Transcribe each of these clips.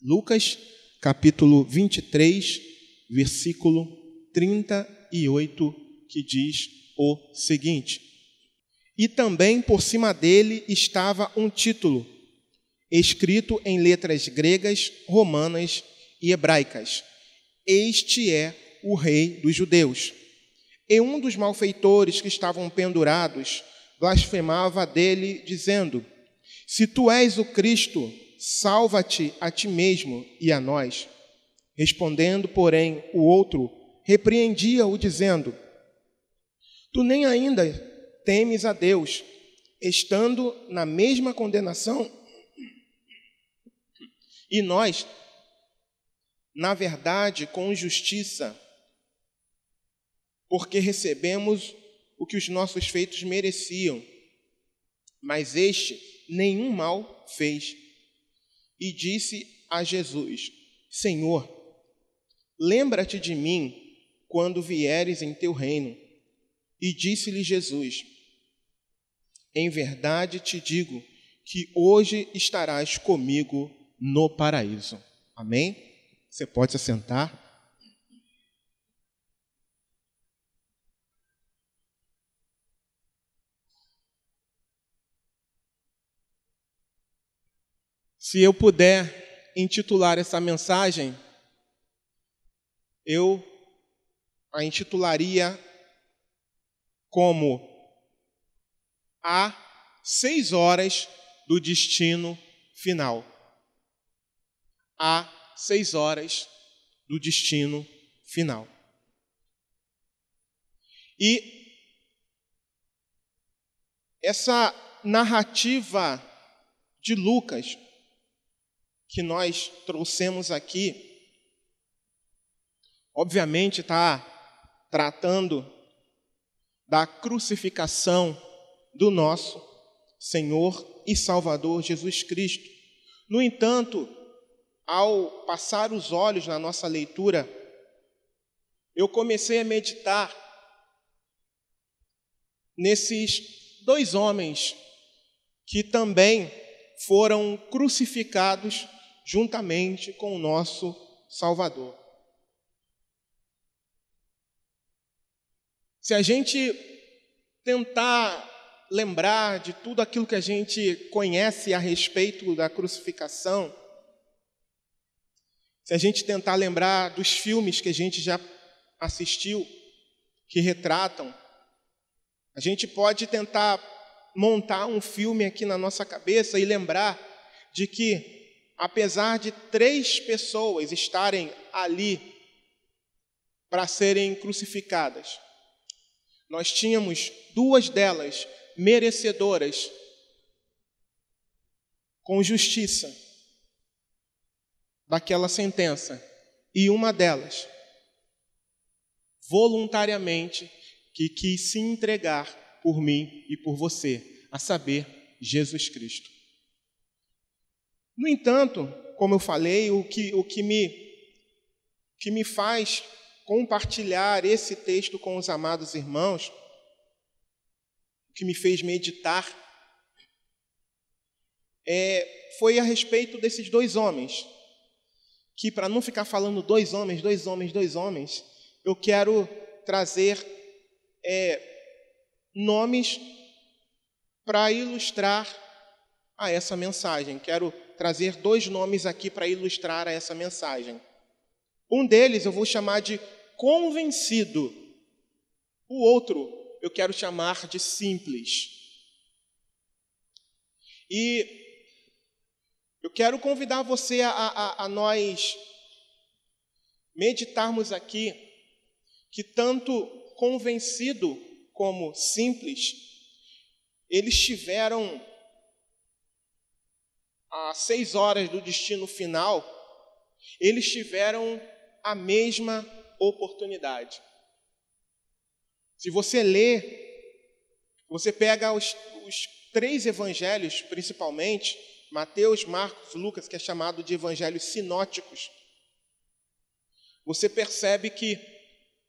Lucas, capítulo 23, versículo 38, que diz o seguinte: E também por cima dele estava um título, escrito em letras gregas, romanas e hebraicas: Este é o Rei dos Judeus. E um dos malfeitores que estavam pendurados blasfemava dele, dizendo: Se tu és o Cristo, salva-te a ti mesmo e a nós. Respondendo, porém, o outro repreendia-o, dizendo: Tu nem ainda temes a Deus, estando na mesma condenação? E nós, na verdade, com justiça, porque recebemos o que os nossos feitos mereciam, mas este nenhum mal fez. E disse a Jesus: Senhor, lembra-te de mim quando vieres em teu reino. E disse-lhe Jesus: Em verdade te digo que hoje estarás comigo no paraíso. Amém? Você pode se assentar. Se eu puder intitular essa mensagem, eu a intitularia como Há 6 horas do destino final. Há 6 horas do destino final. E essa narrativa de Lucas que nós trouxemos aqui, obviamente está tratando da crucificação do nosso Senhor e Salvador Jesus Cristo. No entanto, ao passar os olhos na nossa leitura, eu comecei a meditar nesses 2 homens que também foram crucificados juntamente com o nosso Salvador. Se a gente tentar lembrar de tudo aquilo que a gente conhece a respeito da crucificação, se a gente tentar lembrar dos filmes que a gente já assistiu, que retratam, a gente pode tentar montar um filme aqui na nossa cabeça e lembrar de que, apesar de 3 pessoas estarem ali para serem crucificadas, nós tínhamos 2 delas merecedoras, com justiça, daquela sentença, e uma delas, voluntariamente, que quis se entregar por mim e por você, a saber, Jesus Cristo. No entanto, como eu falei, o que me faz compartilhar esse texto com os amados irmãos, o que me fez meditar, foi a respeito desses 2 homens, que, para não ficar falando 2 homens, eu quero trazer nomes para ilustrar a essa mensagem. Quero trazer 2 nomes aqui para ilustrar a essa mensagem. Um deles eu vou chamar de convencido. O outro eu quero chamar de simples. E eu quero convidar você a nós meditarmos aqui que tanto convencido como simples, eles tiveram às 6 horas do destino final, eles tiveram a mesma oportunidade. Se você lê, você pega os 3 evangelhos, principalmente, Mateus, Marcos, Lucas, que é chamado de evangelhos sinóticos, você percebe que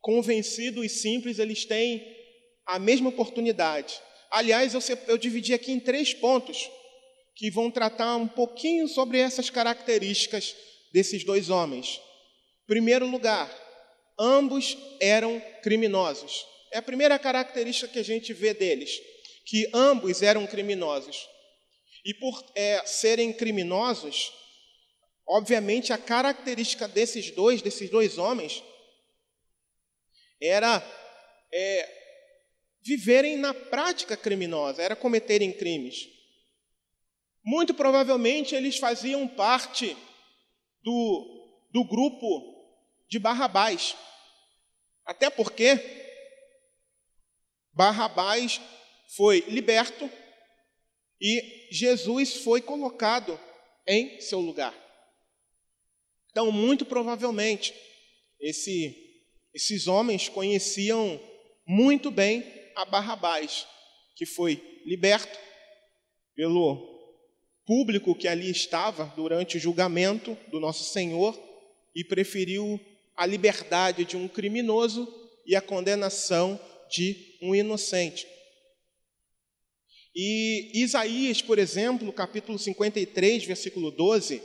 convencido e simples, eles têm a mesma oportunidade. Aliás, eu dividi aqui em 3 pontos, que vão tratar um pouquinho sobre essas características desses dois homens. Primeiro lugar, ambos eram criminosos. É a primeira característica que a gente vê deles, que ambos eram criminosos. E por serem criminosos, obviamente a característica desses dois homens, era viverem na prática criminosa, era cometerem crimes. Muito provavelmente eles faziam parte do grupo de Barrabás. Até porque Barrabás foi liberto e Jesus foi colocado em seu lugar. Então, muito provavelmente, esses homens conheciam muito bem a Barrabás, que foi liberto pelo público que ali estava durante o julgamento do nosso Senhor e preferiu a liberdade de um criminoso e a condenação de um inocente. E Isaías, por exemplo, capítulo 53, versículo 12,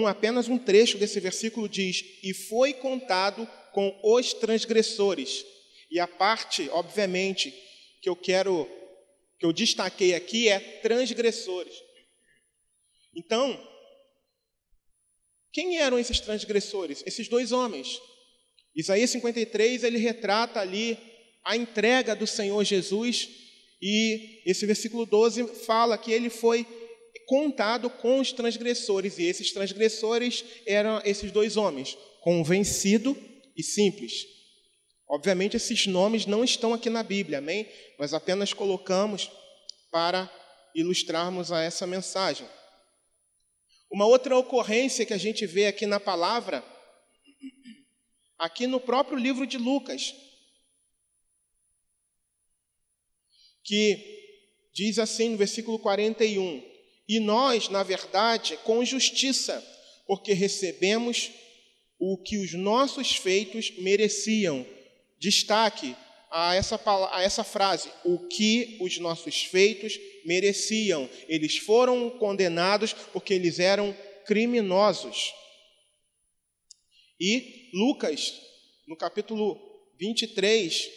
apenas um trecho desse versículo diz: e foi contado com os transgressores. E a parte, obviamente, que eu destaquei aqui é transgressores. Então, quem eram esses transgressores? Esses dois homens. Isaías 53, ele retrata ali a entrega do Senhor Jesus, e esse versículo 12 fala que ele foi contado com os transgressores, e esses transgressores eram esses dois homens, convencido e simples. Obviamente, esses nomes não estão aqui na Bíblia, amém? Nós apenas colocamos para ilustrarmos a essa mensagem. Uma outra ocorrência que a gente vê aqui na palavra, aqui no próprio livro de Lucas, que diz assim no versículo 41, e nós, na verdade, com justiça, porque recebemos o que os nossos feitos mereciam. Destaque a essa frase, o que os nossos feitos mereciam. Eles foram condenados porque eles eram criminosos. E Lucas, no capítulo 23,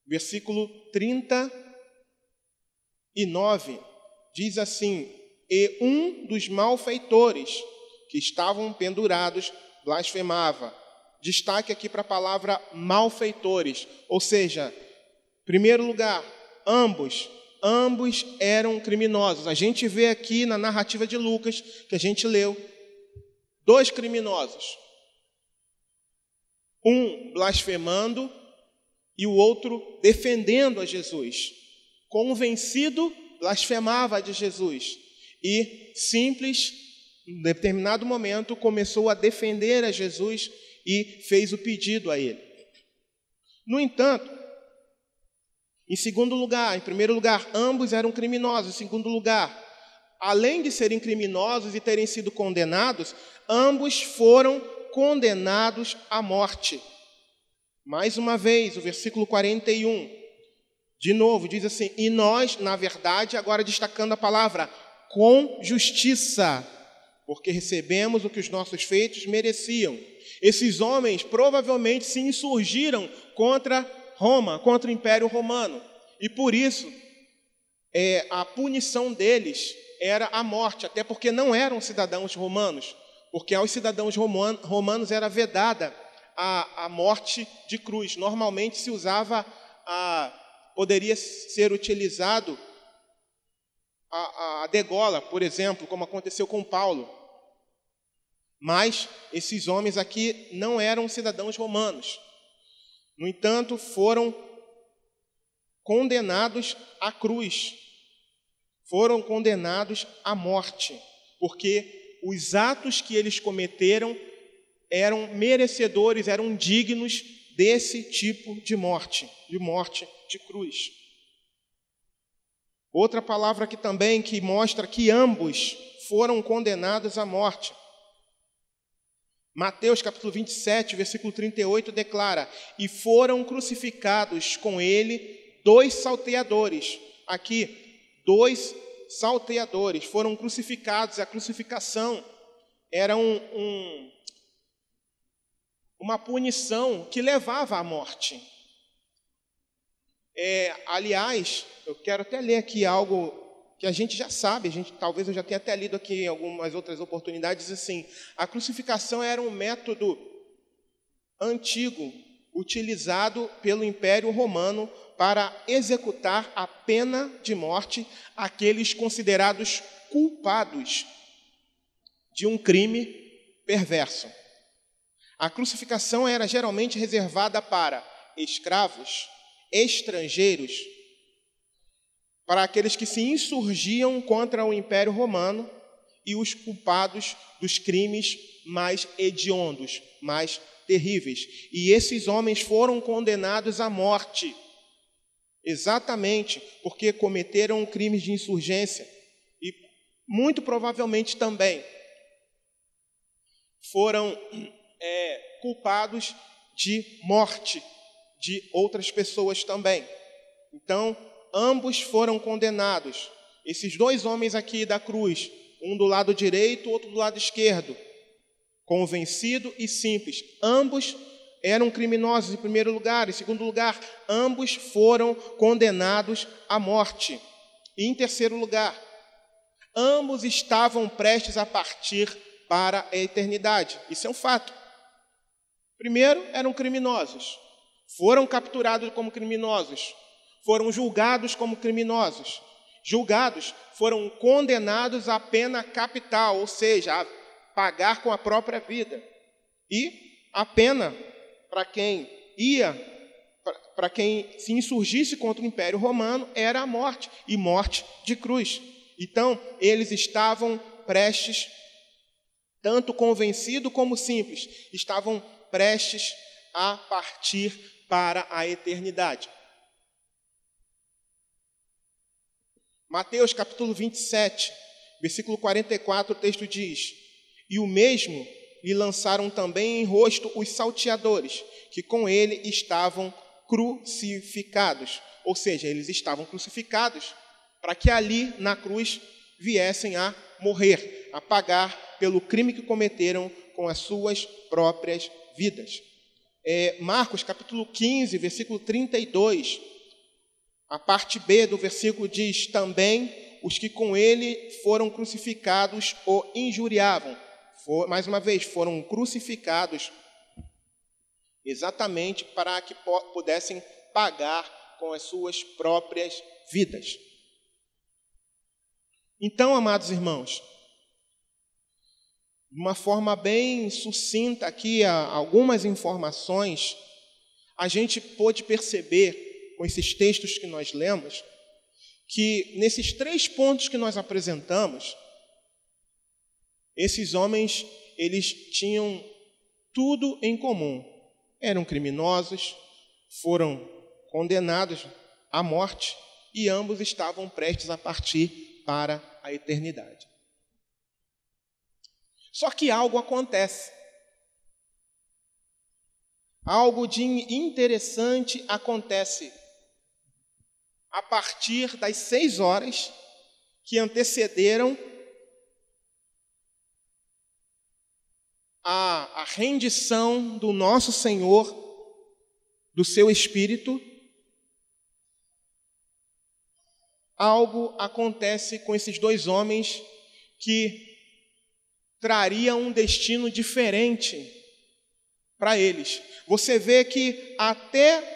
versículo 39, diz assim: e um dos malfeitores que estavam pendurados blasfemava. Destaque aqui para a palavra malfeitores, ou seja, em primeiro lugar, ambos eram criminosos. A gente vê aqui na narrativa de Lucas, que a gente leu, dois criminosos. Um blasfemando e o outro defendendo a Jesus. Convencido, blasfemava de Jesus. E simples, em determinado momento, começou a defender a Jesus e fez o pedido a ele. No entanto, em primeiro lugar, ambos eram criminosos. Em segundo lugar, além de serem criminosos e terem sido condenados, ambos foram condenados à morte. Mais uma vez, o versículo 41, de novo, diz assim: e nós, na verdade, agora destacando a palavra, com justiça, porque recebemos o que os nossos feitos mereciam. Esses homens provavelmente se insurgiram contra Roma, contra o Império Romano. E por isso, a punição deles era a morte, até porque não eram cidadãos romanos, porque aos cidadãos romanos era vedada a morte de cruz. Normalmente se usava, poderia ser utilizado a degola, por exemplo, como aconteceu com Paulo. Mas esses homens aqui não eram cidadãos romanos. No entanto, foram condenados à cruz. Foram condenados à morte, porque os atos que eles cometeram eram merecedores, eram dignos desse tipo de morte de cruz. Outra palavra aqui também que mostra que ambos foram condenados à morte. Mateus capítulo 27, versículo 38 declara: e foram crucificados com ele 2 salteadores. Aqui, 2 salteadores foram crucificados. A crucificação era uma punição que levava à morte. Aliás, eu quero até ler aqui algo que a gente já sabe, talvez eu já tenha até lido aqui em algumas outras oportunidades, assim, a crucificação era um método antigo, utilizado pelo Império Romano para executar a pena de morte àqueles considerados culpados de um crime perverso. A crucificação era geralmente reservada para escravos, estrangeiros, para aqueles que se insurgiam contra o Império Romano e os culpados dos crimes mais hediondos, mais terríveis. E esses homens foram condenados à morte, exatamente porque cometeram crimes de insurgência e, muito provavelmente também, foram culpados de morte de outras pessoas também. Então, ambos foram condenados. Esses dois homens aqui da cruz, um do lado direito, outro do lado esquerdo, convencido e simples. Ambos eram criminosos em primeiro lugar. Em segundo lugar, ambos foram condenados à morte. E em terceiro lugar, ambos estavam prestes a partir para a eternidade. Isso é um fato. Primeiro, eram criminosos. Foram capturados como criminosos. Foram julgados como criminosos. Julgados, foram condenados à pena capital, ou seja, a pagar com a própria vida. E a pena para quem se insurgisse contra o Império Romano era a morte, e morte de cruz. Então, eles estavam prestes, tanto convencido como simples, estavam prestes a partir para a eternidade. Mateus capítulo 27, versículo 44, o texto diz: E o mesmo lhe lançaram também em rosto os salteadores, que com ele estavam crucificados. Ou seja, eles estavam crucificados para que ali na cruz viessem a morrer, a pagar pelo crime que cometeram com as suas próprias vidas. Marcos capítulo 15, versículo 32, a parte B do versículo diz: Também os que com ele foram crucificados o injuriavam. Mais uma vez, foram crucificados exatamente para que pudessem pagar com as suas próprias vidas. Então, amados irmãos, de uma forma bem sucinta aqui, algumas informações, a gente pôde perceber, com esses textos que nós lemos, que nesses 3 pontos que nós apresentamos, esses homens, eles tinham tudo em comum. Eram criminosos, foram condenados à morte e ambos estavam prestes a partir para a eternidade. Só que algo acontece. Algo de interessante acontece a partir das 6 horas que antecederam a rendição do nosso Senhor, do seu Espírito. Algo acontece com esses 2 homens que traria um destino diferente para eles. Você vê que até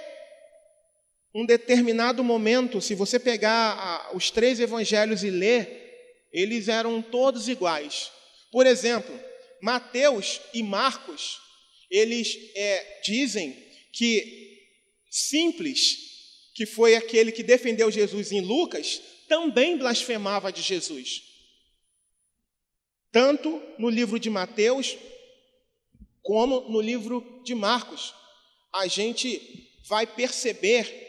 um determinado momento, se você pegar os 3 evangelhos e ler, eles eram todos iguais. Por exemplo, Mateus e Marcos, eles dizem que Simples, que foi aquele que defendeu Jesus em Lucas, também blasfemava de Jesus. Tanto no livro de Mateus, como no livro de Marcos. A gente vai perceber.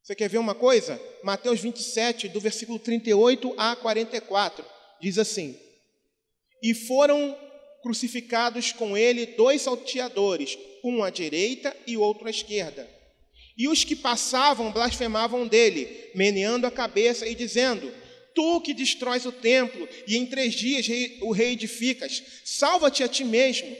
Você quer ver uma coisa? Mateus 27, do versículo 38 a 44, diz assim: E foram crucificados com ele 2 salteadores, um à direita e outro à esquerda. E os que passavam blasfemavam dele, meneando a cabeça e dizendo: Tu que destróis o templo e em 3 dias o reedificas, salva-te a ti mesmo.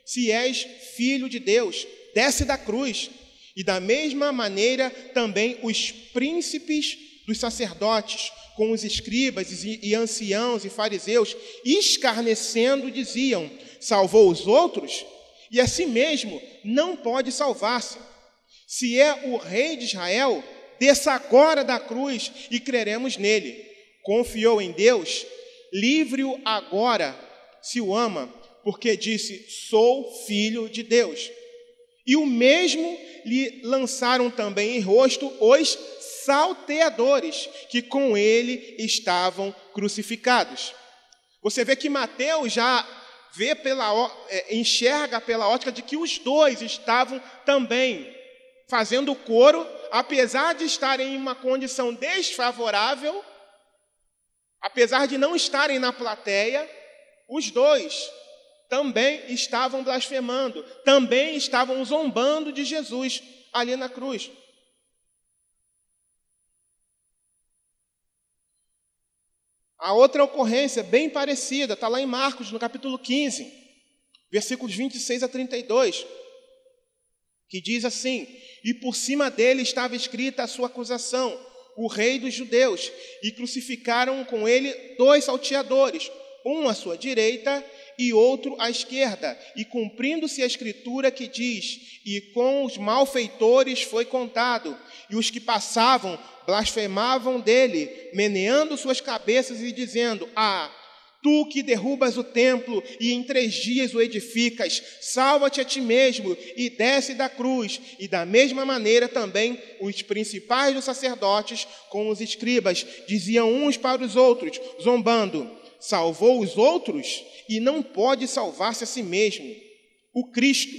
Se és filho de Deus, desce da cruz. E da mesma maneira também os príncipes dos sacerdotes, com os escribas e anciãos e fariseus, escarnecendo, diziam: salvou os outros e a si mesmo não pode salvar-se. Se é o rei de Israel, desça agora da cruz e creremos nele. Confiou em Deus, livre-o agora, se o ama, porque disse: sou filho de Deus. E o mesmo lhe lançaram também em rosto os salteadores, que com ele estavam crucificados. Você vê que Mateus já enxerga pela ótica de que os dois estavam também fazendo coro, apesar de estarem em uma condição desfavorável, apesar de não estarem na plateia, os dois também estavam blasfemando, também estavam zombando de Jesus ali na cruz. A outra ocorrência, bem parecida, está lá em Marcos, no capítulo 15, versículos 26 a 32, que diz assim: e por cima dele estava escrita a sua acusação, o rei dos judeus, e crucificaram com ele 2 salteadores, um à sua direita e outro à esquerda, e cumprindo-se a escritura que diz: e com os malfeitores foi contado, e os que passavam blasfemavam dele, meneando suas cabeças e dizendo: tu que derrubas o templo e em 3 dias o edificas, salva-te a ti mesmo e desce da cruz. E da mesma maneira também os principais dos sacerdotes com os escribas diziam uns para os outros, zombando: salvou os outros e não pode salvar-se a si mesmo. O Cristo,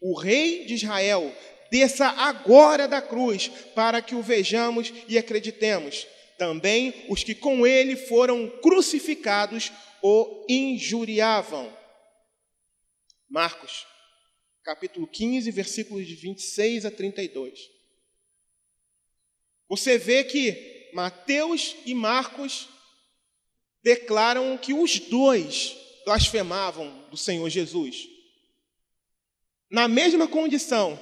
o Rei de Israel, desça agora da cruz para que o vejamos e acreditemos. Também os que com ele foram crucificados o injuriavam. Marcos, capítulo 15, versículos de 26 a 32. Você vê que Mateus e Marcos declaram que os dois blasfemavam do Senhor Jesus. Na mesma condição,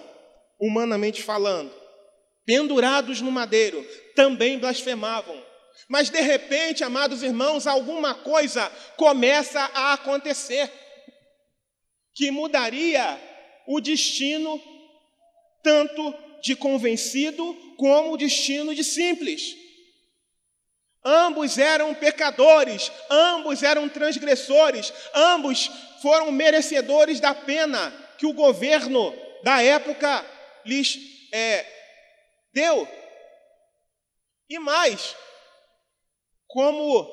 humanamente falando, pendurados no madeiro, também blasfemavam. Mas, de repente, amados irmãos, alguma coisa começa a acontecer que mudaria o destino tanto de convencido como o destino de simples. Ambos eram pecadores, ambos eram transgressores, ambos foram merecedores da pena que o governo da época lhes deu. E mais, como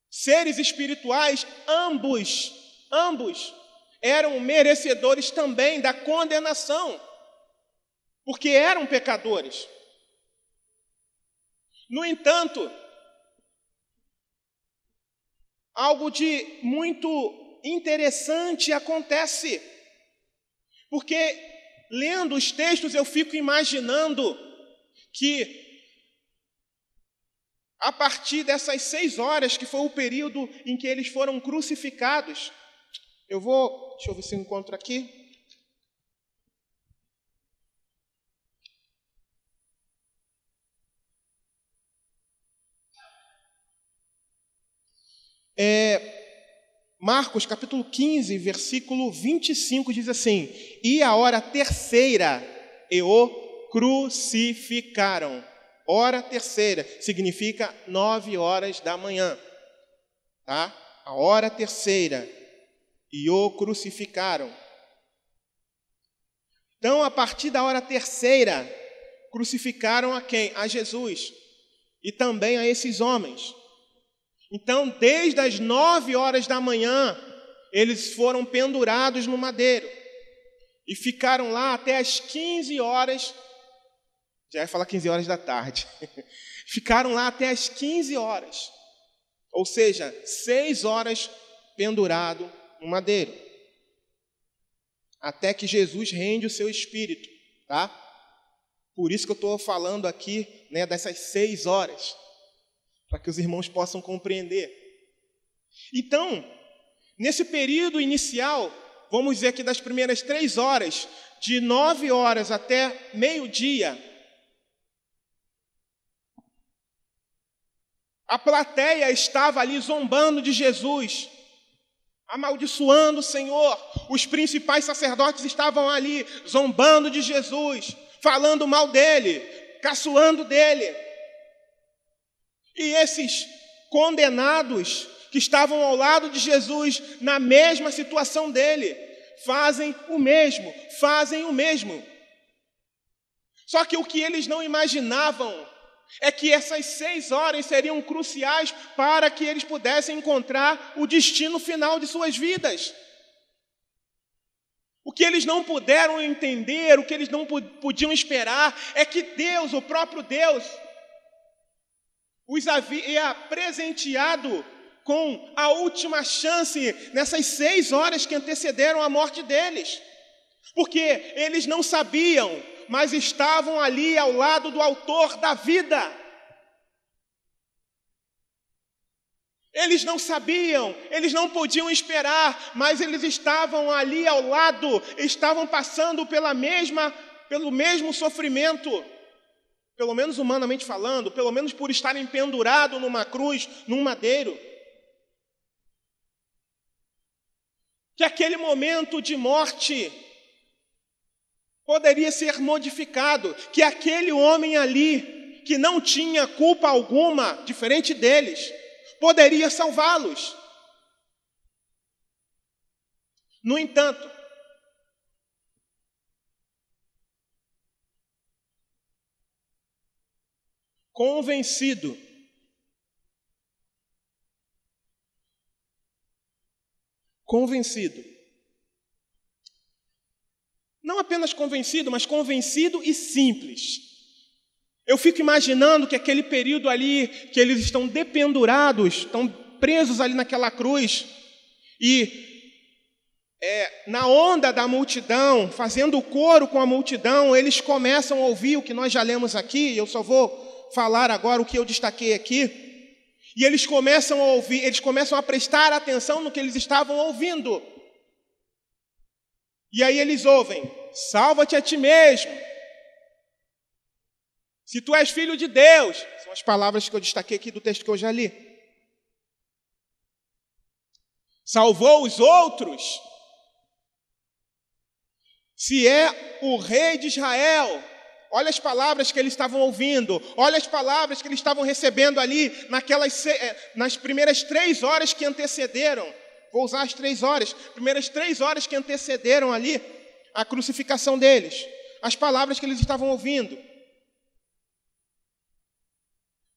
seres espirituais, ambos eram merecedores também da condenação, porque eram pecadores. No entanto, algo de muito interessante acontece, porque lendo os textos eu fico imaginando que a partir dessas 6 horas, que foi o período em que eles foram crucificados, deixa eu ver se eu encontro aqui. Marcos, capítulo 15, versículo 25, diz assim: e a hora terceira, e o crucificaram. Hora terceira significa 9 horas da manhã, tá? A hora terceira, e o crucificaram. Então, a partir da hora terceira, crucificaram a quem? A Jesus, e também a esses homens. Então, desde as 9 horas da manhã, eles foram pendurados no madeiro, e ficaram lá até as 15 horas, já ia falar 15 horas da tarde, ficaram lá até as 15 horas, ou seja, 6 horas pendurado no madeiro, até que Jesus rende o seu espírito, tá? Por isso que eu estou falando aqui, dessas 6 horas. para que os irmãos possam compreender. Então, nesse período inicial, vamos dizer que das primeiras 3 horas, de 9 horas até meio-dia, a plateia estava ali zombando de Jesus, amaldiçoando o Senhor. Os principais sacerdotes estavam ali zombando de Jesus, falando mal dele, caçoando dele. E esses condenados que estavam ao lado de Jesus, na mesma situação dele, fazem o mesmo. Só que o que eles não imaginavam é que essas 6 horas seriam cruciais para que eles pudessem encontrar o destino final de suas vidas. O que eles não puderam entender, o que eles não podiam esperar, é que Deus, o próprio Deus, os havia presenteado com a última chance nessas 6 horas que antecederam a morte deles. Porque eles não sabiam, mas estavam ali ao lado do autor da vida. Eles não sabiam, eles não podiam esperar, mas eles estavam ali ao lado, estavam passando pelo mesmo sofrimento, pelo menos humanamente falando, pelo menos por estarem pendurados numa cruz, num madeiro. Que aquele momento de morte poderia ser modificado, que aquele homem ali, que não tinha culpa alguma, diferente deles, poderia salvá-los. No entanto, convencido não apenas convencido, mas convencido e simples. Eu fico imaginando que aquele período ali, que eles estão dependurados, estão presos ali naquela cruz, e na onda da multidão, fazendo coro com a multidão, eles começam a ouvir o que nós já lemos aqui, eu só vou falar agora o que eu destaquei aqui, e eles começam a ouvir, eles começam a prestar atenção no que eles estavam ouvindo. E aí eles ouvem: salva-te a ti mesmo, se tu és filho de Deus. São as palavras que eu destaquei aqui do texto que eu já li. Salvou os outros, se é o rei de Israel. Olha as palavras que eles estavam ouvindo, olha as palavras que eles estavam recebendo ali nas primeiras 3 horas que antecederam. Vou usar as 3 horas, primeiras 3 horas que antecederam ali a crucificação deles. As palavras que eles estavam ouvindo.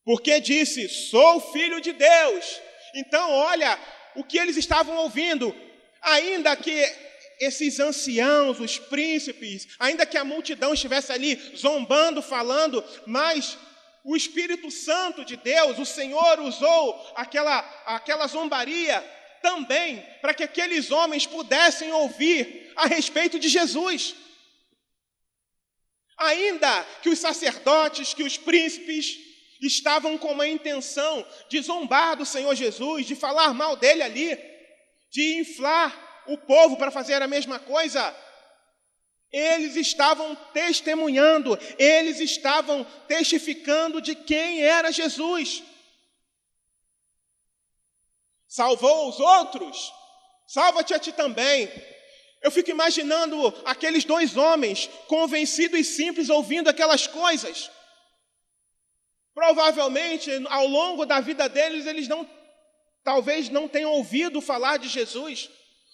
Porque disse: sou filho de Deus. Então, olha o que eles estavam ouvindo. Ainda que esses anciãos, os príncipes, ainda que a multidão estivesse ali zombando, falando, mas o Espírito Santo de Deus, o Senhor usou aquela zombaria também para que aqueles homens pudessem ouvir a respeito de Jesus. Ainda que os sacerdotes, que os príncipes estavam com uma intenção de zombar do Senhor Jesus, de falar mal dele ali, de inflar o povo para fazer a mesma coisa, eles estavam testemunhando, eles estavam testificando de quem era Jesus. Salvou os outros, salva-te a ti também. Eu fico imaginando aqueles 2 homens, convencidos e simples, ouvindo aquelas coisas. Provavelmente, ao longo da vida deles, eles talvez não tenham ouvido falar de Jesus.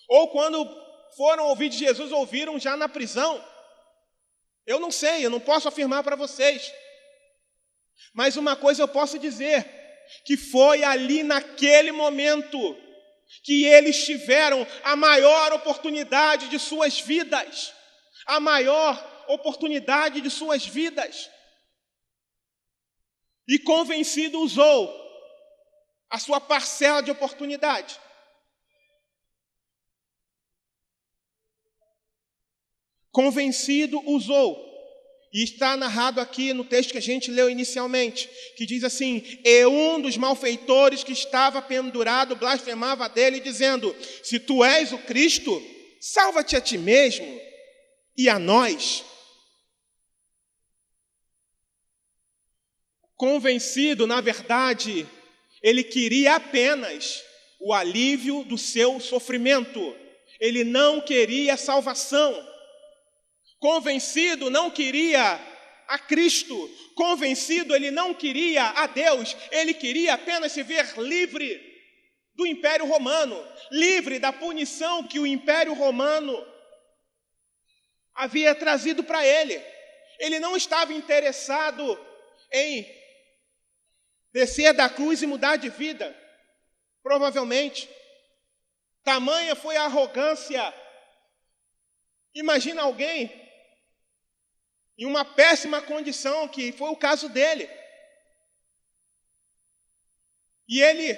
Ou quando foram ouvir de Jesus, ouviram já na prisão. Eu não sei, eu não posso afirmar para vocês. Mas uma coisa eu posso dizer, que foi ali naquele momento que eles tiveram a maior oportunidade de suas vidas. A maior oportunidade de suas vidas. E convencido usou a sua parcela de oportunidade. Convencido usou. E está narrado aqui no texto que a gente leu inicialmente, que diz assim: e um dos malfeitores que estava pendurado blasfemava dele, dizendo: se tu és o Cristo, salva-te a ti mesmo e a nós. Convencido, na verdade, ele queria apenas o alívio do seu sofrimento. Ele não queria salvação. Convencido, não queria a Cristo. Convencido, ele não queria a Deus. Ele queria apenas se ver livre do Império Romano, livre da punição que o Império Romano havia trazido para ele. Ele não estava interessado em descer da cruz e mudar de vida. Provavelmente. Tamanha foi a arrogância. Imagina alguém em uma péssima condição, que foi o caso dele. E ele,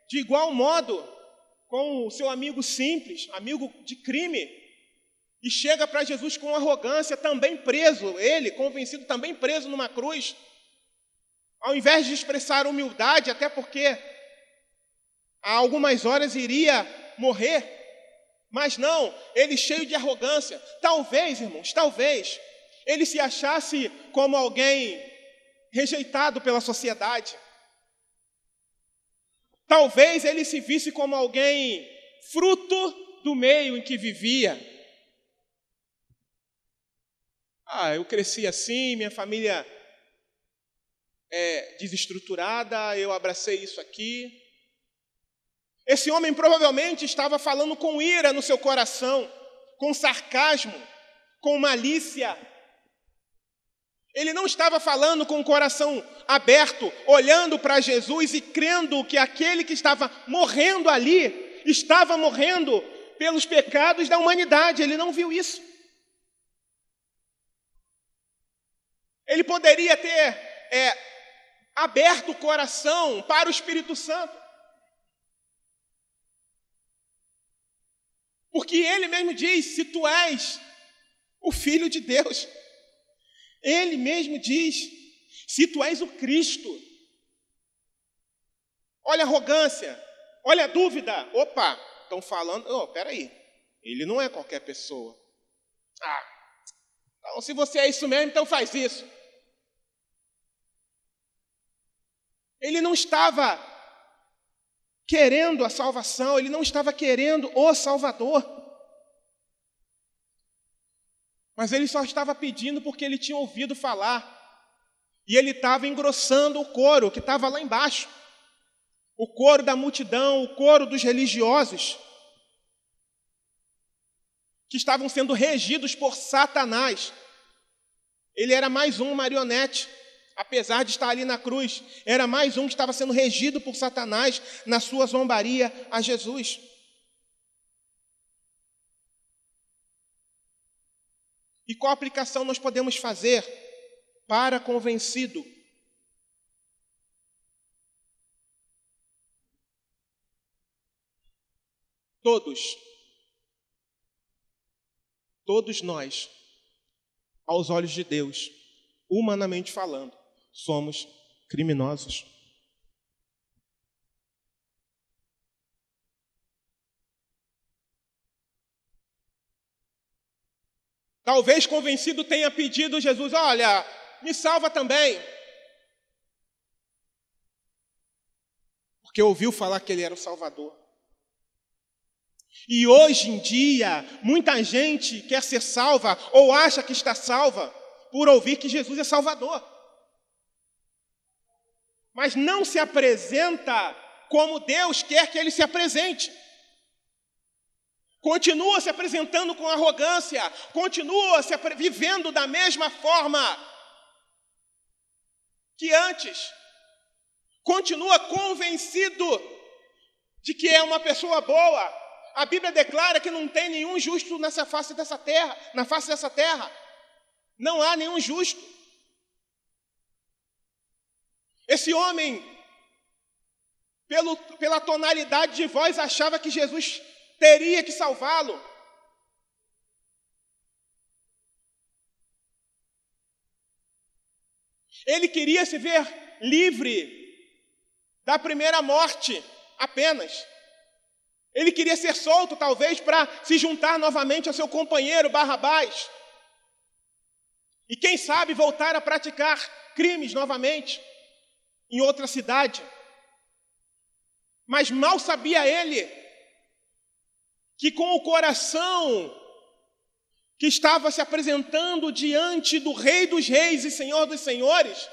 de igual modo, com o seu amigo simples, amigo de crime, e chega para Jesus com arrogância, também preso, ele, convencido, também preso numa cruz. Ao invés de expressar humildade, até porque há algumas horas iria morrer, mas não, ele cheio de arrogância. Talvez, irmãos, talvez, ele se achasse como alguém rejeitado pela sociedade. Talvez ele se visse como alguém fruto do meio em que vivia. Eu cresci assim, minha família é desestruturada, eu abracei isso aqui. Esse homem provavelmente estava falando com ira no seu coração, com sarcasmo, com malícia. Ele não estava falando com o coração aberto, olhando para Jesus e crendo que aquele que estava morrendo ali, estava morrendo pelos pecados da humanidade. Ele não viu isso. Ele poderia ter aberto o coração para o Espírito Santo. Porque ele mesmo diz: se tu és o Filho de Deus. Ele mesmo diz: se tu és o Cristo. Olha a arrogância, olha a dúvida. Opa, estão falando, peraí, ele não é qualquer pessoa. Então se você é isso mesmo, então faz isso. Ele não estava querendo a salvação, ele não estava querendo o Salvador. Mas ele só estava pedindo porque ele tinha ouvido falar. E ele estava engrossando o coro que estava lá embaixo. O coro da multidão, o coro dos religiosos, que estavam sendo regidos por Satanás. Ele era mais um marionete, apesar de estar ali na cruz. Era mais um que estava sendo regido por Satanás na sua zombaria a Jesus. E qual aplicação nós podemos fazer para convencido? Todos nós, aos olhos de Deus, humanamente falando, somos criminosos. Talvez convencido tenha pedido a Jesus: olha, me salva também. Porque ouviu falar que ele era o Salvador. E hoje em dia, muita gente quer ser salva ou acha que está salva por ouvir que Jesus é Salvador. Mas não se apresenta como Deus quer que ele se apresente. Continua se apresentando com arrogância, continua vivendo da mesma forma que antes. Continua convencido de que é uma pessoa boa. A Bíblia declara que não tem nenhum justo na face dessa terra. Não há nenhum justo. Esse homem, pela tonalidade de voz, achava que Jesus teria que salvá-lo. Ele queria se ver livre da primeira morte apenas. Ele queria ser solto, talvez, para se juntar novamente ao seu companheiro Barrabás. E quem sabe voltar a praticar crimes novamente em outra cidade. Mas mal sabia ele que com o coração que estava se apresentando diante do Rei dos Reis e Senhor dos Senhores,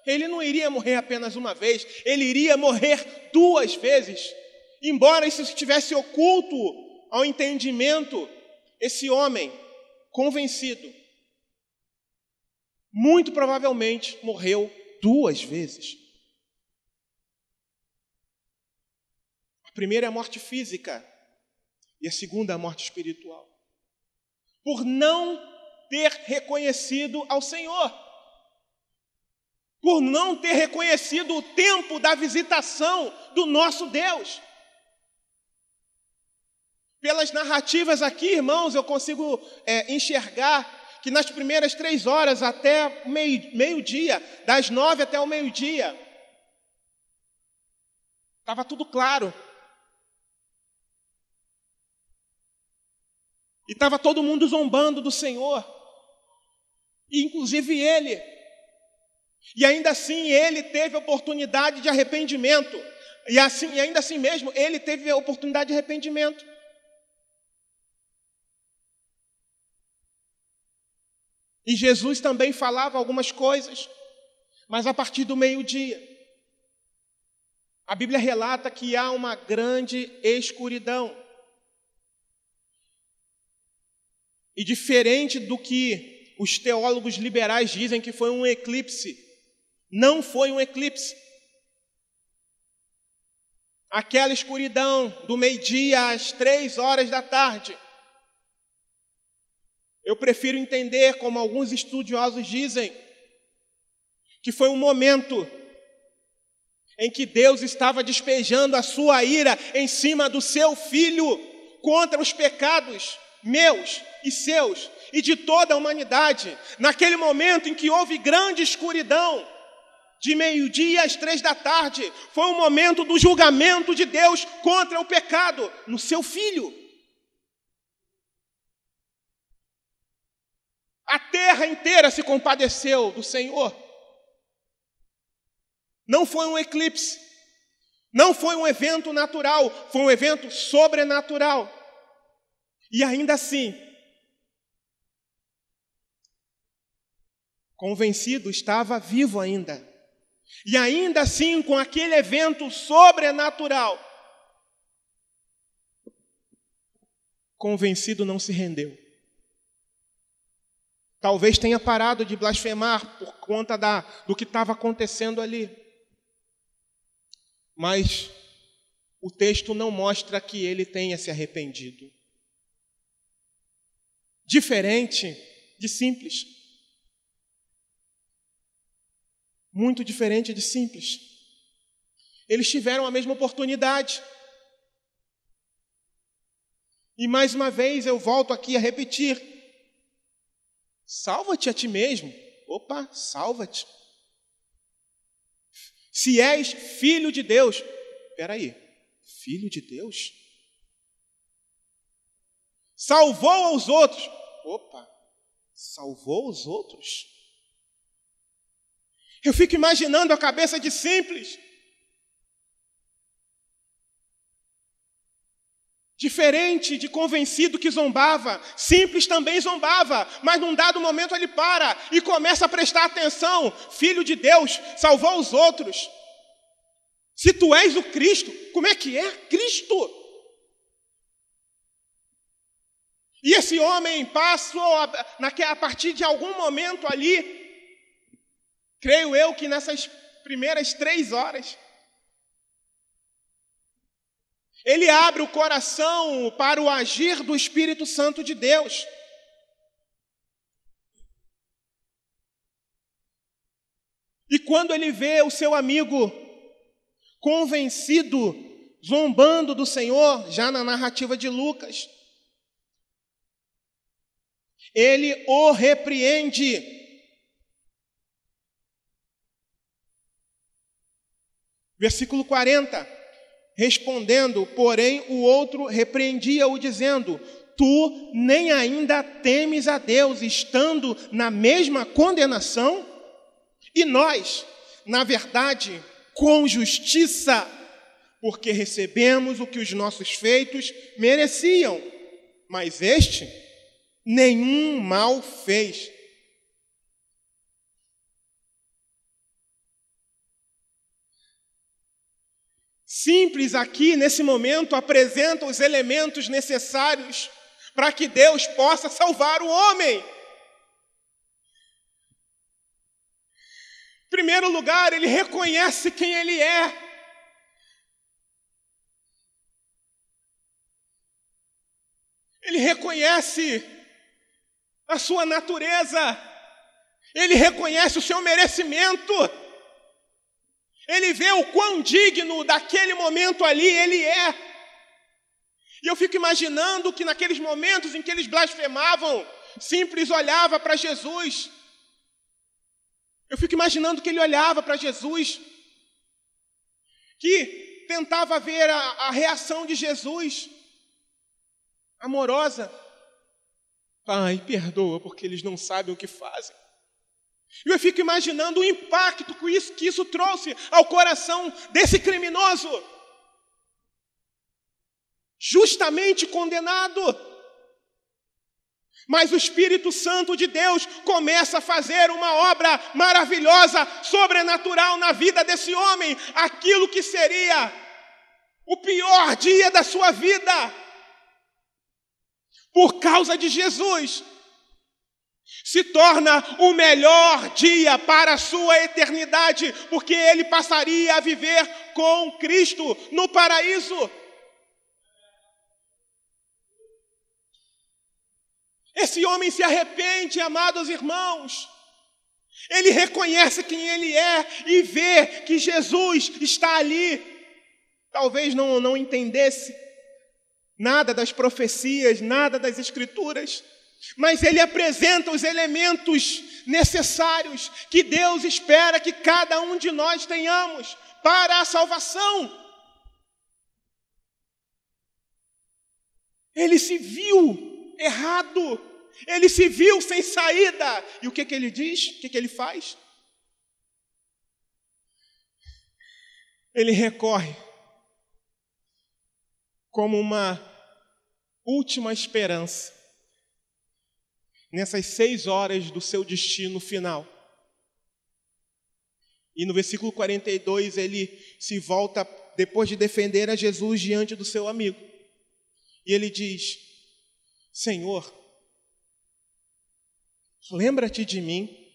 ele não iria morrer apenas uma vez, ele iria morrer 2 vezes. Embora isso estivesse oculto ao entendimento, esse homem, convencido, muito provavelmente morreu 2 vezes. A primeira é a morte física e a segunda é a morte espiritual. Por não ter reconhecido ao Senhor. Por não ter reconhecido o tempo da visitação do nosso Deus. Pelas narrativas aqui, irmãos, eu consigo enxergar que nas primeiras 3 horas até meio-dia, das 9 até o meio-dia, estava tudo claro. E estava todo mundo zombando do Senhor, e inclusive ele. E ainda assim ele teve a oportunidade de arrependimento. E ainda assim mesmo, ele teve a oportunidade de arrependimento. E Jesus também falava algumas coisas, mas a partir do meio-dia. A Bíblia relata que há uma grande escuridão. E diferente do que os teólogos liberais dizem que foi um eclipse, não foi um eclipse. Aquela escuridão do meio-dia às 3 horas da tarde, eu prefiro entender, como alguns estudiosos dizem, que foi um momento em que Deus estava despejando a sua ira em cima do seu Filho contra os pecados meus e seus e de toda a humanidade. Naquele momento em que houve grande escuridão, de meio-dia às 3 da tarde, foi um momento do julgamento de Deus contra o pecado no seu Filho. A terra inteira se compadeceu do Senhor. Não foi um eclipse, não foi um evento natural, foi um evento sobrenatural. E ainda assim, convencido, estava vivo ainda. E ainda assim, com aquele evento sobrenatural, convencido não se rendeu. Talvez tenha parado de blasfemar por conta do que estava acontecendo ali. Mas o texto não mostra que ele tenha se arrependido. Diferente de Simples. Muito diferente de Simples. Eles tiveram a mesma oportunidade. E mais uma vez eu volto aqui a repetir. Salva-te a ti mesmo. Opa, salva-te. Se és filho de Deus. Espera aí, filho de Deus? Salvou os outros. Opa, salvou os outros? Eu fico imaginando a cabeça de Simples. Diferente de convencido que zombava, Simples também zombava, mas num dado momento ele para e começa a prestar atenção. Filho de Deus, salvou os outros. Se tu és o Cristo, como é que é Cristo? E esse homem passou, a partir de algum momento ali, creio eu que nessas primeiras 3 horas, ele abre o coração para o agir do Espírito Santo de Deus. E quando ele vê o seu amigo convencido, zombando do Senhor, já na narrativa de Lucas, ele o repreende. Versículo 40. Respondendo, porém, o outro repreendia-o, dizendo: tu nem ainda temes a Deus, estando na mesma condenação? E nós, na verdade, com justiça, porque recebemos o que os nossos feitos mereciam, mas este nenhum mal fez. Simples aqui, nesse momento, apresenta os elementos necessários para que Deus possa salvar o homem. Em primeiro lugar, ele reconhece quem ele é. Ele reconhece a sua natureza. Ele reconhece o seu merecimento. Ele vê o quão digno daquele momento ali ele é. E eu fico imaginando que naqueles momentos em que eles blasfemavam, Simples olhava para Jesus. Eu fico imaginando que ele olhava para Jesus, que tentava ver a reação de Jesus, amorosa. Pai, perdoa, porque eles não sabem o que fazem. E eu fico imaginando o impacto que isso trouxe ao coração desse criminoso, justamente condenado. Mas o Espírito Santo de Deus começa a fazer uma obra maravilhosa, sobrenatural na vida desse homem. Aquilo que seria o pior dia da sua vida, por causa de Jesus, se torna o melhor dia para a sua eternidade, porque ele passaria a viver com Cristo no paraíso. Esse homem se arrepende, amados irmãos. Ele reconhece quem ele é e vê que Jesus está ali. Talvez não entendesse nada das profecias, nada das Escrituras, mas ele apresenta os elementos necessários que Deus espera que cada um de nós tenhamos para a salvação. Ele se viu errado, ele se viu sem saída. E o que ele diz? O que ele faz? Ele recorre como uma última esperança nessas 6 horas do seu destino final. E no versículo 42 ele se volta, depois de defender a Jesus diante do seu amigo. E ele diz: Senhor, lembra-te de mim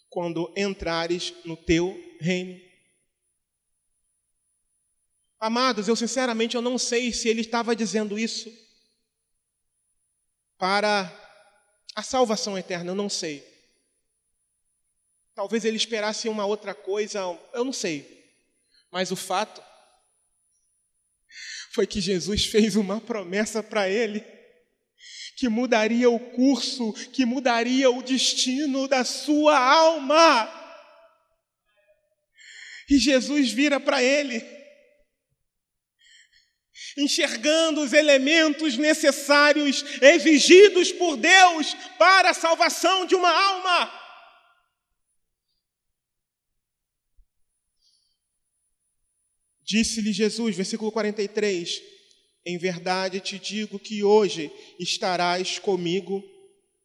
quando entrares no teu reino. Amados, eu sinceramente não sei se ele estava dizendo isso para a salvação eterna, eu não sei. Talvez ele esperasse uma outra coisa, eu não sei. Mas o fato foi que Jesus fez uma promessa para ele, que mudaria o curso, que mudaria o destino da sua alma. E Jesus vira para ele, enxergando os elementos necessários, exigidos por Deus para a salvação de uma alma. Disse-lhe Jesus, versículo 43, em verdade te digo que hoje estarás comigo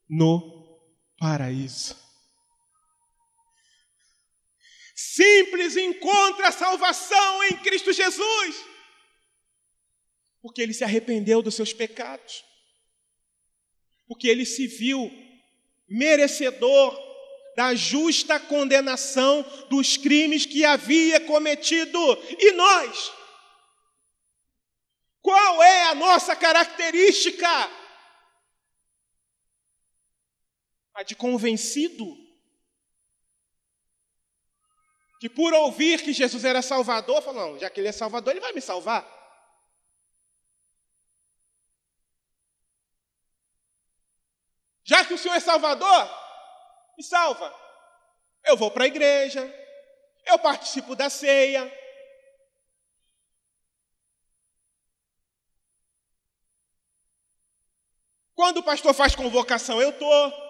no paraíso. Simples encontra a salvação em Cristo Jesus, porque ele se arrependeu dos seus pecados, porque ele se viu merecedor da justa condenação dos crimes que havia cometido. E nós? Qual é a nossa característica? A de convencido, que por ouvir que Jesus era Salvador, falou, não, já que ele é Salvador, ele vai me salvar. Já que o Senhor é Salvador, me salva. Eu vou para a igreja, eu participo da ceia, Quando o pastor faz convocação, eu estou.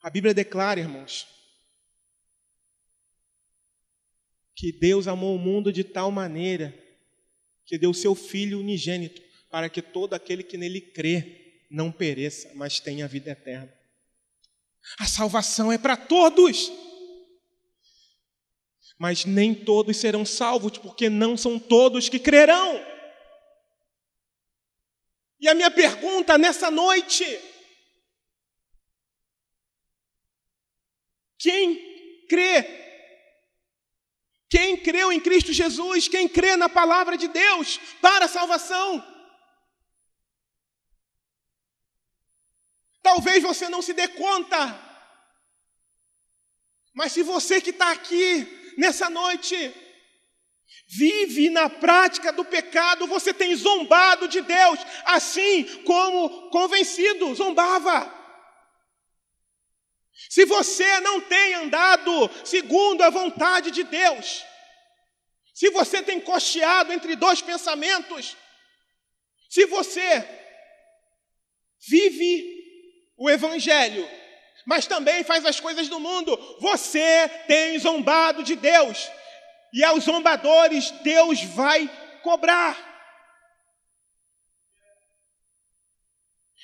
A Bíblia declara, irmãos, que Deus amou o mundo de tal maneira que deu seu Filho unigênito para que todo aquele que nele crê não pereça, mas tenha vida eterna. A salvação é para todos, mas nem todos serão salvos, porque não são todos que crerão. E a minha pergunta nessa noite: quem crê? Quem creu em Cristo Jesus? Quem crê na palavra de Deus para a salvação? Talvez você não se dê conta, mas se você que está aqui nessa noite vive na prática do pecado, você tem zombado de Deus, assim como convencido zombava. Se você não tem andado segundo a vontade de Deus, se você tem cocheado entre dois pensamentos, se você vive o Evangelho, mas também faz as coisas do mundo, você tem zombado de Deus. E aos zombadores Deus vai cobrar.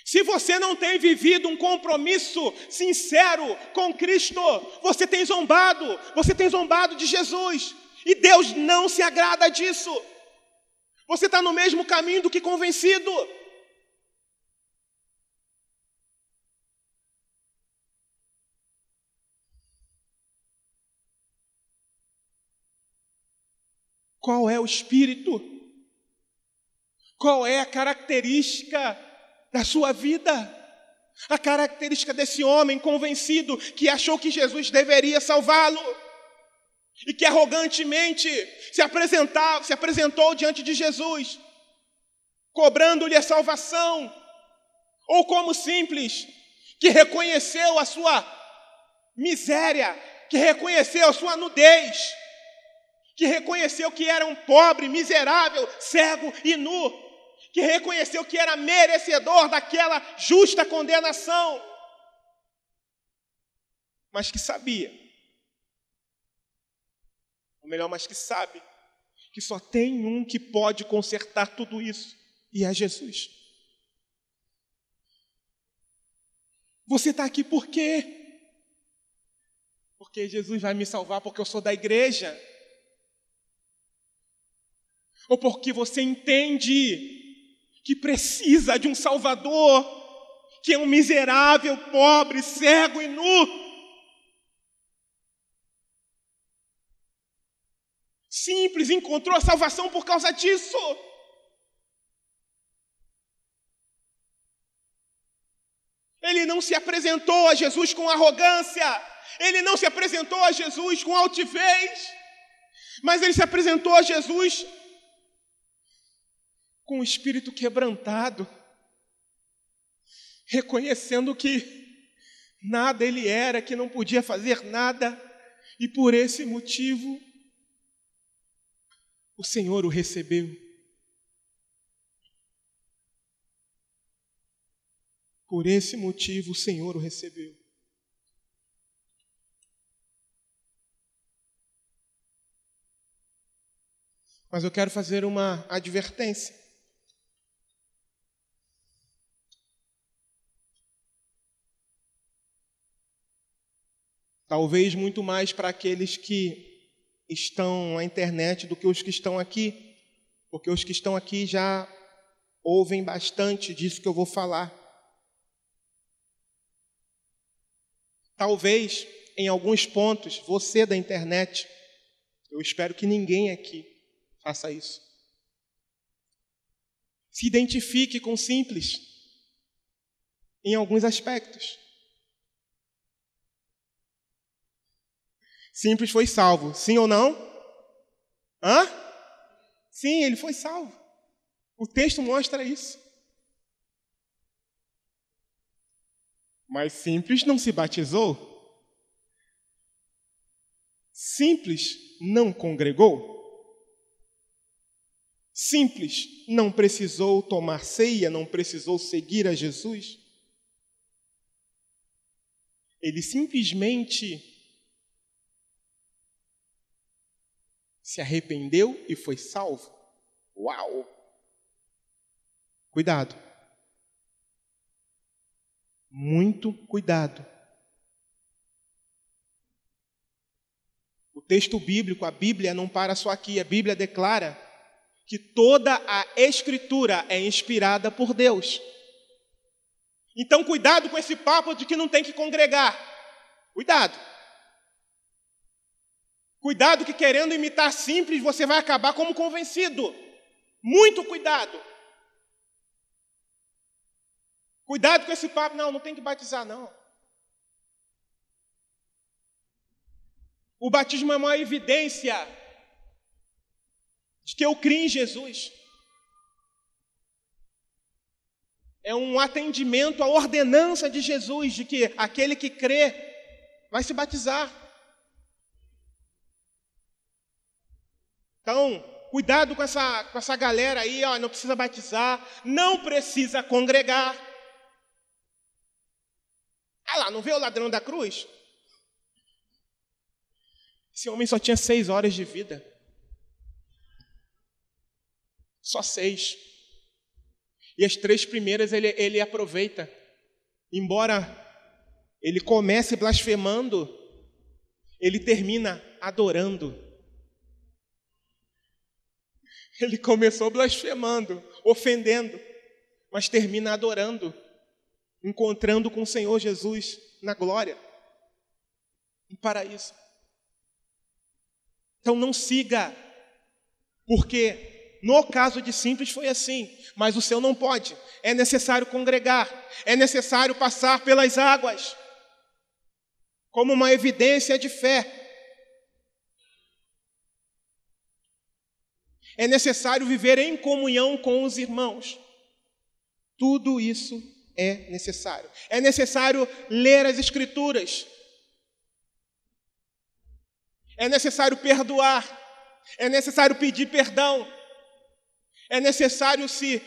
Se você não tem vivido um compromisso sincero com Cristo, você tem zombado de Jesus. E Deus não se agrada disso. Você está no mesmo caminho do que convencido. Qual é o espírito? Qual é a característica da sua vida? A característica desse homem convencido que achou que Jesus deveria salvá-lo e que arrogantemente se apresentou diante de Jesus, cobrando-lhe a salvação, ou como simples, que reconheceu a sua miséria, que reconheceu a sua nudez, que reconheceu que era um pobre, miserável, cego e nu, que reconheceu que era merecedor daquela justa condenação, mas que sabia, ou melhor, mas que sabe, que só tem um que pode consertar tudo isso, e é Jesus. Você está aqui por quê? Porque Jesus vai me salvar porque eu sou da igreja? Ou porque você entende que precisa de um Salvador, que é um miserável, pobre, cego e nu? Simples, encontrou a salvação por causa disso. Ele não se apresentou a Jesus com arrogância, ele não se apresentou a Jesus com altivez, mas ele se apresentou a Jesus com o espírito quebrantado, reconhecendo que nada ele era, que não podia fazer nada, e por esse motivo o Senhor o recebeu. Por esse motivo o Senhor o recebeu. Mas eu quero fazer uma advertência. Talvez muito mais para aqueles que estão na internet do que os que estão aqui, porque os que estão aqui já ouvem bastante disso que eu vou falar. Talvez, em alguns pontos, você da internet, eu espero que ninguém aqui faça isso, se identifique com Simples em alguns aspectos. Simples foi salvo, sim ou não? Hã? Sim, ele foi salvo. O texto mostra isso. Mas Simples não se batizou. Simples não congregou? Simples não precisou tomar ceia, não precisou seguir a Jesus? Ele simplesmente se arrependeu e foi salvo? Uau! Cuidado. Muito cuidado. O texto bíblico, a Bíblia não para só aqui. A Bíblia declara que toda a Escritura é inspirada por Deus. Então, cuidado com esse papo de que não tem que congregar. Cuidado. Cuidado que querendo imitar simples, você vai acabar como convencido. Muito cuidado. Cuidado com esse papo. Não tem que batizar, não. O batismo é uma evidência de que eu creio em Jesus. É um atendimento à ordenança de Jesus, de que aquele que crê vai se batizar. Então, cuidado com essa galera aí, não precisa batizar, não precisa congregar. Lá, não vê o ladrão da cruz? Esse homem só tinha 6 horas de vida. Só 6. E as 3 primeiras ele aproveita. Embora ele comece blasfemando, ele termina adorando. Ele começou blasfemando, ofendendo, mas termina adorando, encontrando com o Senhor Jesus na glória, no paraíso. Então não siga, porque no caso de simples foi assim, mas o seu não pode. É necessário congregar, é necessário passar pelas águas, como uma evidência de fé. É necessário viver em comunhão com os irmãos. Tudo isso é necessário. É necessário ler as Escrituras. É necessário perdoar. É necessário pedir perdão. É necessário se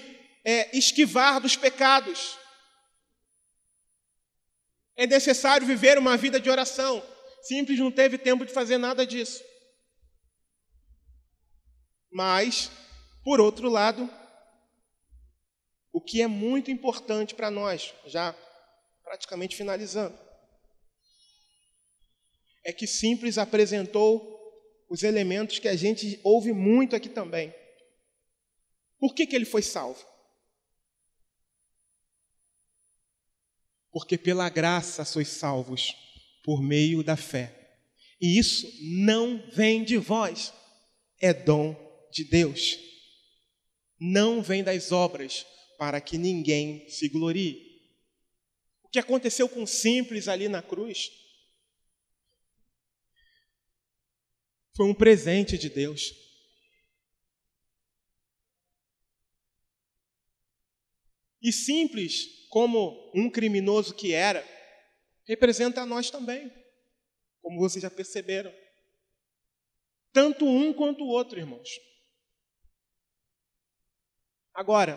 esquivar dos pecados. É necessário viver uma vida de oração. Simples não teve tempo de fazer nada disso. Mas, por outro lado, o que é muito importante para nós, já praticamente finalizando, é que Simples apresentou os elementos que a gente ouve muito aqui também. Por que ele foi salvo? Porque pela graça sois salvos, por meio da fé. E isso não vem de vós, é dom de Deus. Não vem das obras, para que ninguém se glorie. O que aconteceu com Simples ali na cruz foi um presente de Deus. E Simples, como um criminoso que era, representa a nós também, como vocês já perceberam. Tanto um quanto o outro, irmãos. Agora,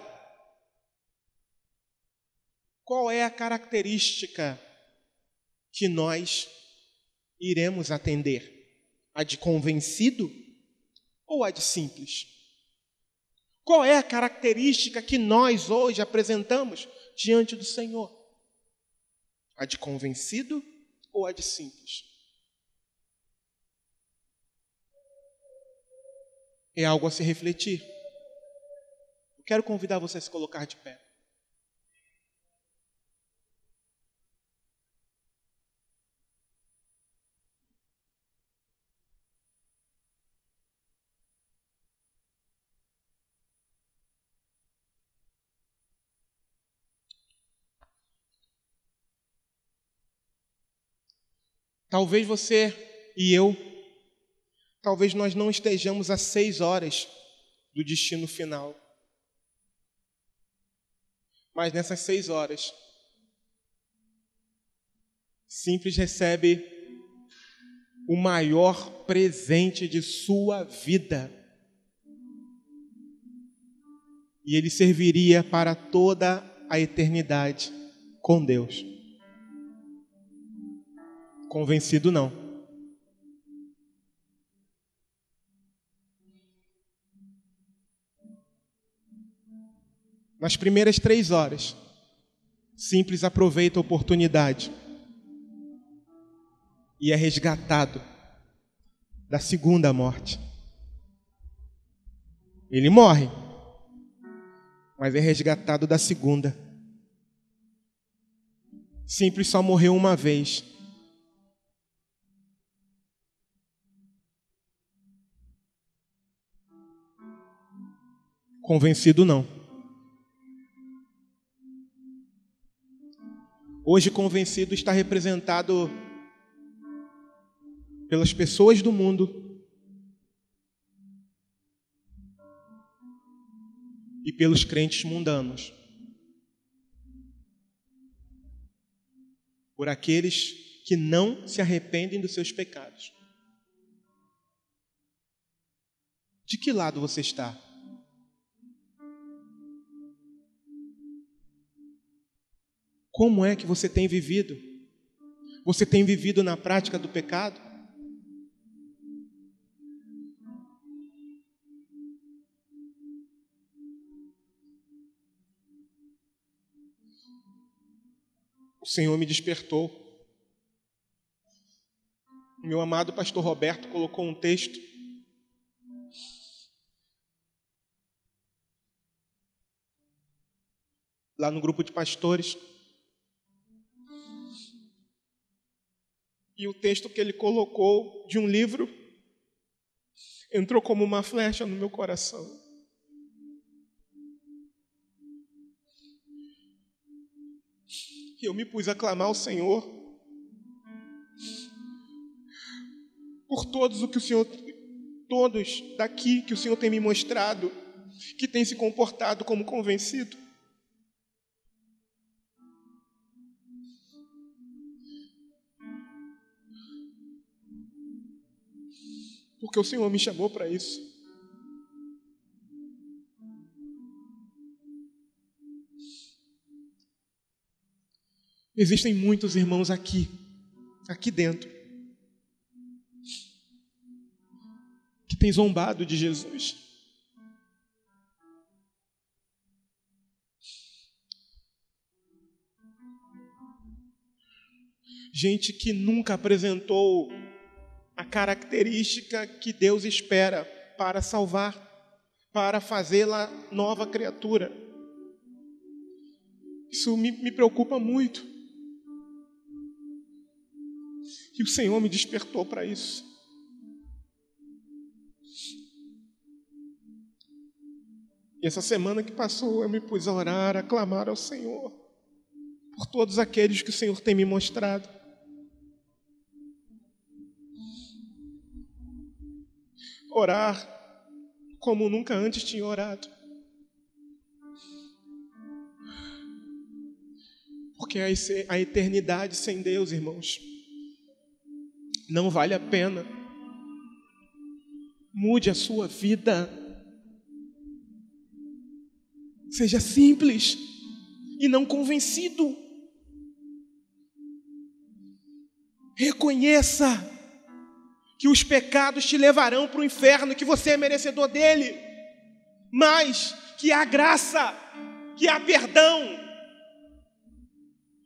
qual é a característica que nós iremos atender? A de convencido ou a de simples? Qual é a característica que nós hoje apresentamos diante do Senhor? A de convencido ou a de simples? É algo a se refletir. Eu quero convidar você a se colocar de pé. Talvez você e eu, talvez nós não estejamos a 6 horas do destino final. Mas nessas 6 horas, Simples recebe o maior presente de sua vida. E ele serviria para toda a eternidade com Deus. Convencido não. Nas primeiras 3 horas, Simples aproveita a oportunidade e é resgatado da segunda morte. Ele morre, mas é resgatado da segunda. Simples só morreu uma vez. Convencido não. Hoje, convencido está representado pelas pessoas do mundo e pelos crentes mundanos. Por aqueles que não se arrependem dos seus pecados. De que lado você está? Como é que você tem vivido? Você tem vivido na prática do pecado? O Senhor me despertou. O meu amado pastor Roberto colocou um texto lá no grupo de pastores. E o texto que ele colocou de um livro entrou como uma flecha no meu coração. E eu me pus a clamar ao Senhor por todos daqui que o Senhor tem me mostrado, que tem se comportado como convencido. Porque o Senhor me chamou para isso. Existem muitos irmãos aqui dentro, que têm zombado de Jesus. Gente que nunca apresentou a característica que Deus espera para salvar, para fazê-la nova criatura. Isso me preocupa muito. E o Senhor me despertou para isso. E essa semana que passou, eu me pus a orar, a clamar ao Senhor, por todos aqueles que o Senhor tem me mostrado. Orar como nunca antes tinha orado. Porque a eternidade sem Deus, irmãos, não vale a pena. Mude a sua vida. Seja simples e não convencido. Reconheça que os pecados te levarão para o inferno, que você é merecedor dele, mas que há graça, que há perdão,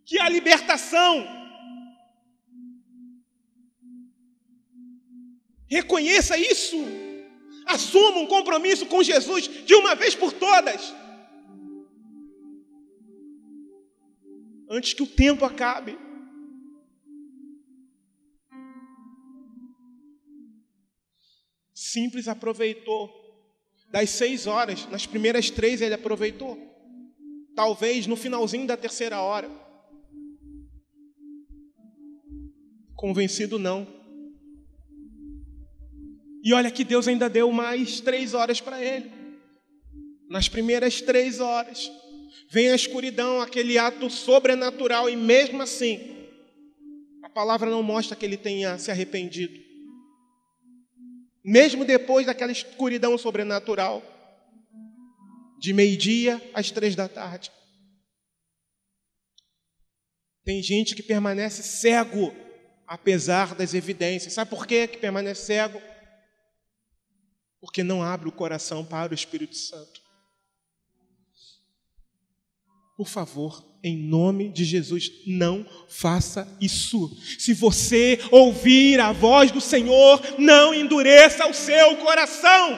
que há libertação. Reconheça isso. Assuma um compromisso com Jesus de uma vez por todas, antes que o tempo acabe. Simples aproveitou. Das 6 horas, nas primeiras 3 ele aproveitou. Talvez no finalzinho da 3ª hora. Convencido não. E olha que Deus ainda deu mais 3 horas para ele. Nas primeiras 3 horas, vem a escuridão, aquele ato sobrenatural, e mesmo assim, a palavra não mostra que ele tenha se arrependido. Mesmo depois daquela escuridão sobrenatural, de 12:00 às 3:00. Tem gente que permanece cego, apesar das evidências. Sabe por quê que permanece cego? Porque não abre o coração para o Espírito Santo. Por favor, em nome de Jesus, não faça isso. Se você ouvir a voz do Senhor, não endureça o seu coração.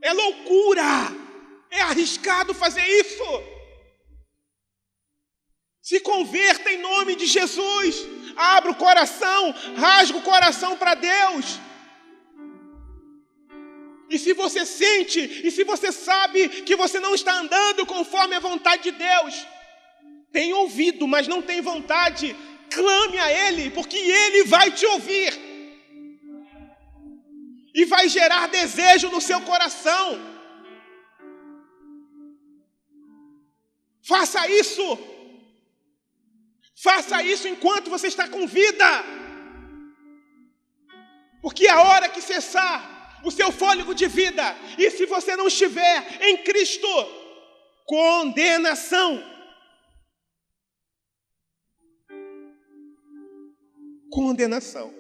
É loucura, é arriscado fazer isso. Se converta em nome de Jesus. Abra o coração, rasga o coração para Deus. E se você sente, e se você sabe que você não está andando conforme a vontade de Deus, tem ouvido, mas não tem vontade, clame a Ele, porque Ele vai te ouvir. E vai gerar desejo no seu coração. Faça isso. Faça isso enquanto você está com vida. Porque a hora que cessar o seu fôlego de vida, e se você não estiver em Cristo, condenação. Condenação.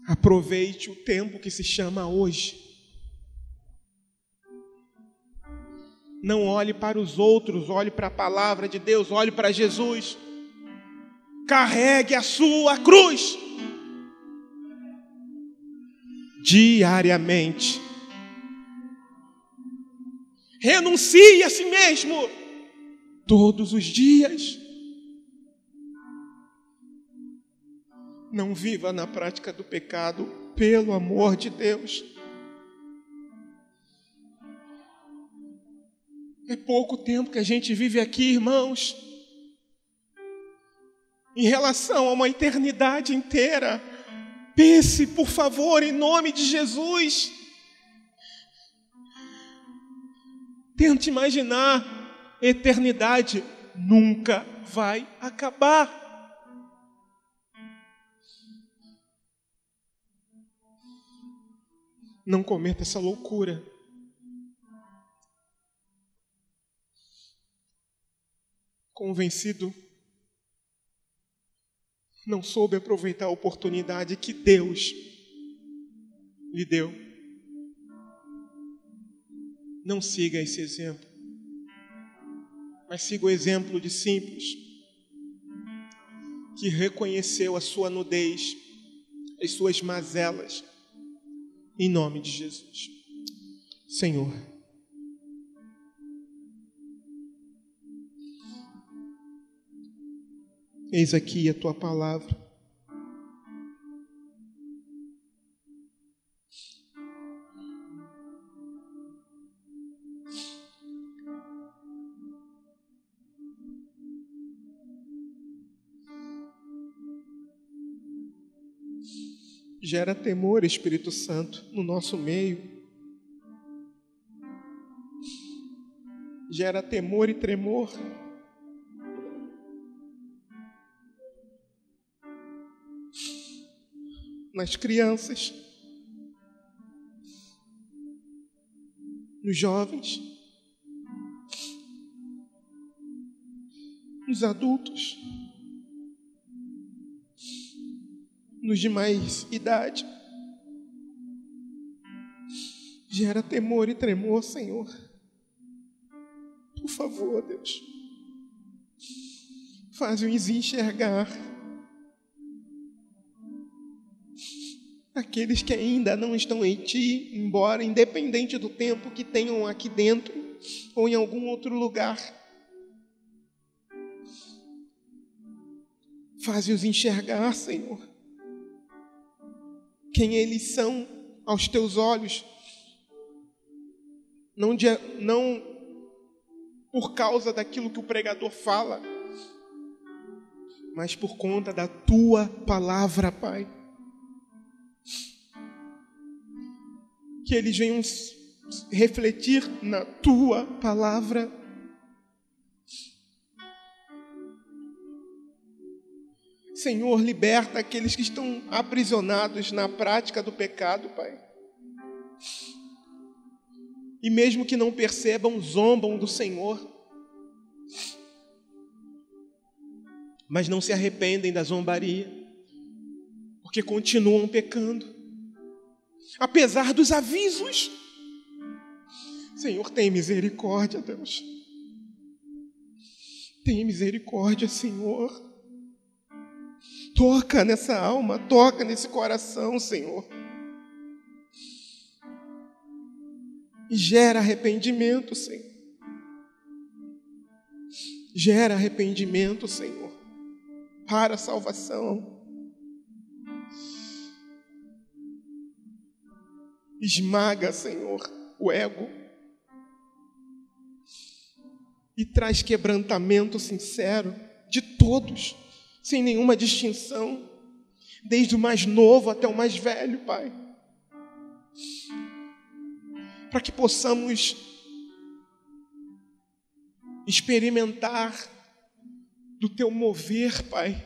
Aproveite o tempo que se chama hoje. Não olhe para os outros, olhe para a palavra de Deus, olhe para Jesus. Carregue a sua cruz diariamente. Renuncie a si mesmo todos os dias. Não viva na prática do pecado, pelo amor de Deus. É pouco tempo que a gente vive aqui, irmãos, em relação a uma eternidade inteira. Pense, por favor, em nome de Jesus. Tente imaginar, eternidade nunca vai acabar. Não cometa essa loucura. Convencido, não soube aproveitar a oportunidade que Deus lhe deu. Não siga esse exemplo, mas siga o exemplo de Simples, que reconheceu a sua nudez, as suas mazelas, em nome de Jesus. Senhor, eis aqui a tua palavra. Gera temor, Espírito Santo, no nosso meio. Gera temor e tremor. Nas crianças, nos jovens, nos adultos, nos de mais idade. Gera temor e tremor, Senhor. Por favor, Deus, faz-nos enxergar aqueles que ainda não estão em Ti, embora independente do tempo que tenham aqui dentro ou em algum outro lugar. Faz-os enxergar, Senhor, quem eles são aos Teus olhos, não por causa daquilo que o pregador fala, mas por conta da Tua palavra, Pai. Que eles venham refletir na Tua palavra. Senhor, liberta aqueles que estão aprisionados na prática do pecado, Pai. E mesmo que não percebam, zombam do Senhor, mas não se arrependem da zombaria, porque continuam pecando, apesar dos avisos. Senhor, tem misericórdia, Deus. Tem misericórdia, Senhor. Toca nessa alma, toca nesse coração, Senhor. E gera arrependimento, Senhor. Gera arrependimento, Senhor, para a salvação. Esmaga, Senhor, o ego. E traz quebrantamento sincero de todos, sem nenhuma distinção, desde o mais novo até o mais velho, Pai. Para que possamos experimentar do Teu mover, Pai.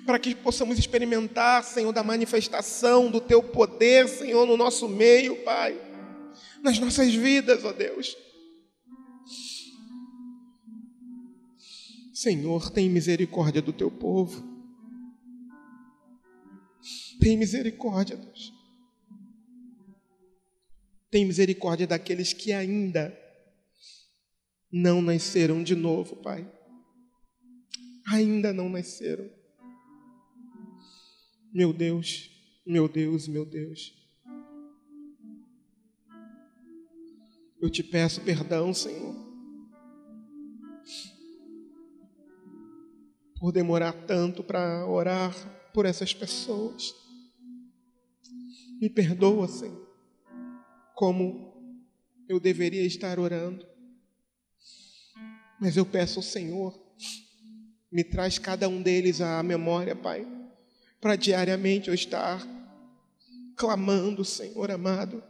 Para que possamos experimentar, Senhor, da manifestação do Teu poder, Senhor, no nosso meio, Pai. Nas nossas vidas, ó Deus. Senhor, tem misericórdia do Teu povo. Tem misericórdia, Deus. Tem misericórdia daqueles que ainda não nasceram de novo, Pai. Ainda não nasceram. Meu Deus, meu Deus, meu Deus. Eu te peço perdão, Senhor, por demorar tanto para orar por essas pessoas. Me perdoa, Senhor, como eu deveria estar orando. Mas eu peço ao Senhor, me traz cada um deles à memória, Pai, para diariamente eu estar clamando, Senhor amado,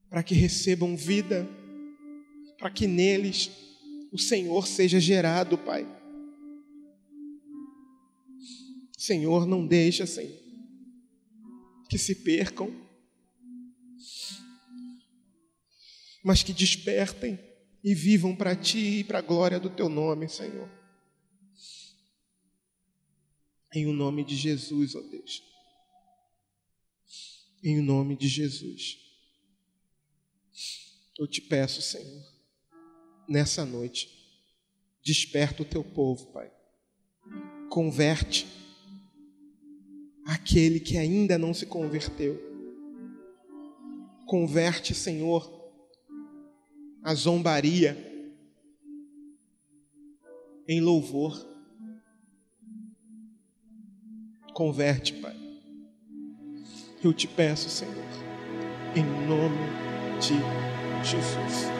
para que recebam vida, para que neles o Senhor seja gerado, Pai. Senhor, não deixa, Senhor, que se percam, mas que despertem e vivam para Ti e para a glória do Teu nome, Senhor. Em o nome de Jesus, ó Deus. Em o nome de Jesus. Eu te peço, Senhor, nessa noite, desperta o Teu povo, Pai. Converte aquele que ainda não se converteu. Converte, Senhor, a zombaria em louvor. Converte, Pai. Eu te peço, Senhor, em nome de Jesus.